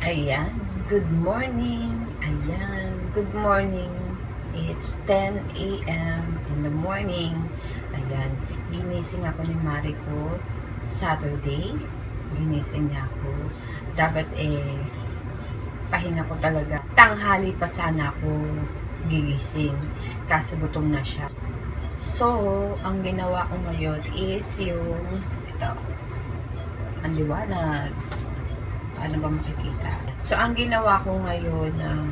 Ayan, good morning. Ayan, good morning. It's 10 a.m. in the morning. Ayan, ginising ako ni Mariko Saturday. Ginising niya ako. Dapat pahinga ko talaga. Tanghali pa sana ako gigising. Kasi gutom na siya. So, ang ginawa ko ngayon is yung ito. Ang liwanag. Ano ba makikita? So, ang ginawa ko ngayon na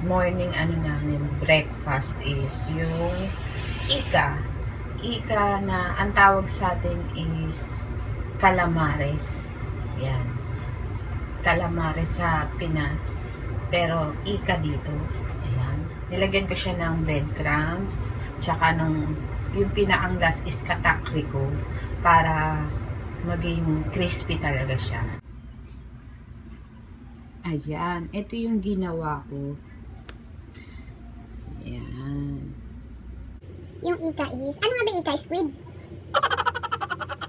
morning namin, breakfast is yung ika. Ika na ang tawag sa atin is calamares. Yan. Calamares sa Pinas. Pero ika dito. Ayan. Nilagyan ko siya ng breadcrumbs. Tsaka yung pinaanggas is katakriko para maging crispy talaga siya. Ayan, ito yung ginawa ko. Ayan. Yung ika is, ano nga ba ika? Squid?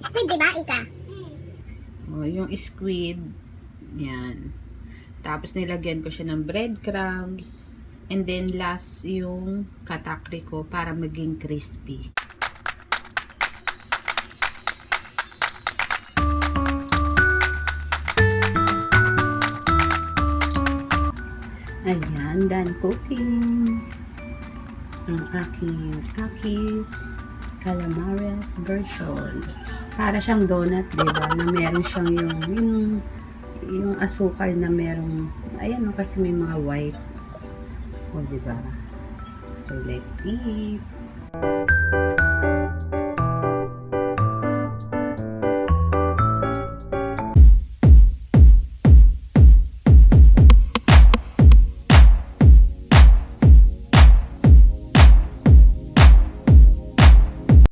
Squid, diba? Ika? O, yung squid. Ayan. Tapos nilagyan ko siya ng breadcrumbs. And then last yung katakriko para maging crispy. Ayan, done cooking. Ang aking Abhy's Calamares version. Para siyang donut, diba? Na meron siyang yung asukal na merong, ayan, kasi may mga white. O, diba? So, let's eat.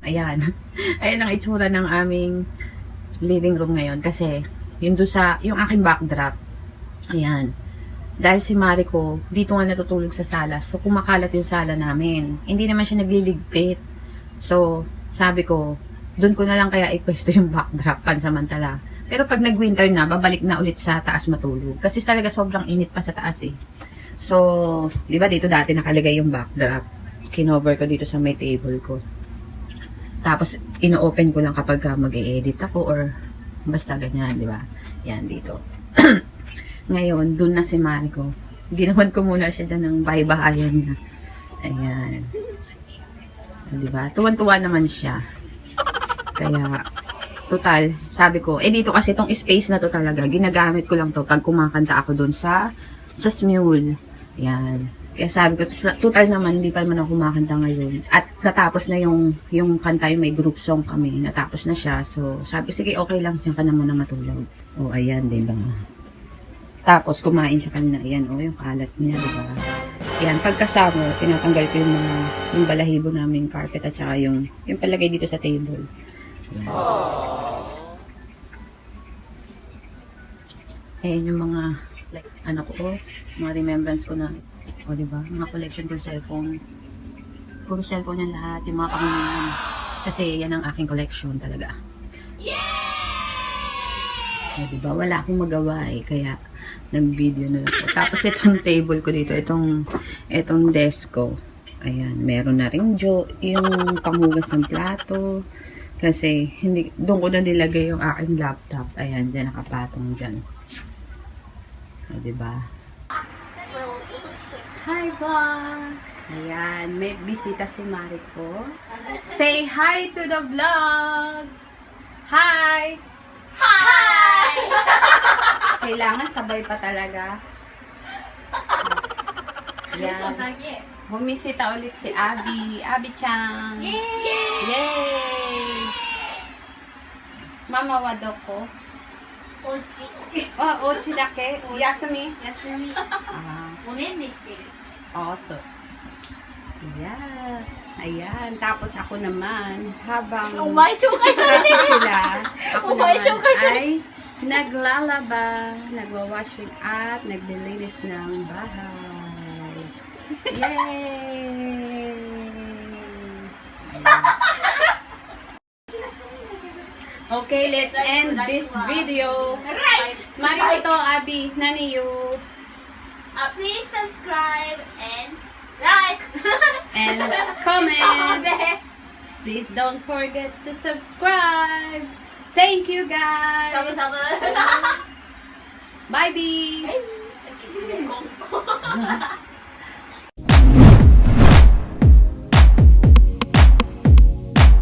Ayan. Ayan ang itsura ng aming living room ngayon. Kasi, yung aking backdrop. Ayan. Dahil si Mariko, dito nga natutulog sa sala. So, kumakalat yung sala namin. Hindi naman siya nagliligpit. So, sabi ko, dun ko na lang kaya ipwesto yung backdrop pansamantala. Pero pag nag-winter na, babalik na ulit sa taas matulog. Kasi talaga sobrang init pa sa taas eh. So, di ba dito dati nakalagay yung backdrop. Kinover ko dito sa may table ko. Tapos, ino-open ko lang kapag mag-e-edit ako or basta ganyan, di ba? Yan, dito. Ngayon, dun na si Mariko. Ginawan ko muna siya dyan ng bahay-bahayan niya. Ayan. Di ba? Tuwan-tuwa naman siya. Kaya, total, sabi ko, dito kasi itong space na to talaga, ginagamit ko lang to pag kumakanta ako dun sa smule. Ayan. Kaya sabi ko, total naman, hindi pa naman ako kumakanta ngayon. At natapos na yung kanta, yung may group song kami. Natapos na siya. So, sabi ko, sige, okay lang. Diyan ka na muna matulog. O, ayan, diba? Tapos, kumain siya kanina. Ayan, yung kalat niya, diba? Ayan, pagkasama, tinatanggal ko yung balahibo namin carpet at saka yung palagay dito sa table. Ayan. Ayan yung mga, like, mga remembrance ko na, o, diba? Mga collection ko cellphone. Puro cellphone yan lahat. Yung mga pangalan. Kasi yan ang aking collection talaga. O, diba? Wala akong magawa eh. Kaya, nag-video na lang po. Tapos, itong table ko dito. Itong desk ko. Ayan. Meron na rin yung panghugas ng plato. Kasi, doon ko na nilagay yung aking laptop. Ayan. Diyan nakapatong dyan. O, diba? Hi, vlog! Ayan, may bisita si Mariko. Say hi to the vlog! Hi! Hi! Kailangan sabay pa talaga. Ayan. bumisita ulit si Abby. Abby-chan. Yay! Yay! Mama wadoko. おうち。Ah, ochi dake. Yasumi. 休み。 Ah, おねんねしてる。 also. Yeah. Ayan. Tapos ako naman, habang お前紹介されてる。 sila, ako Umay, naman showcase na- ay naglalaba, nagwawashing at naglilinis ng bahay. Yay! Okay, let's end this video. Right! Mariko, Abby, nani you, Please subscribe and like. and comment. Please don't forget to subscribe. Thank you, guys. Sama-sama. Bye, Bee. Ay,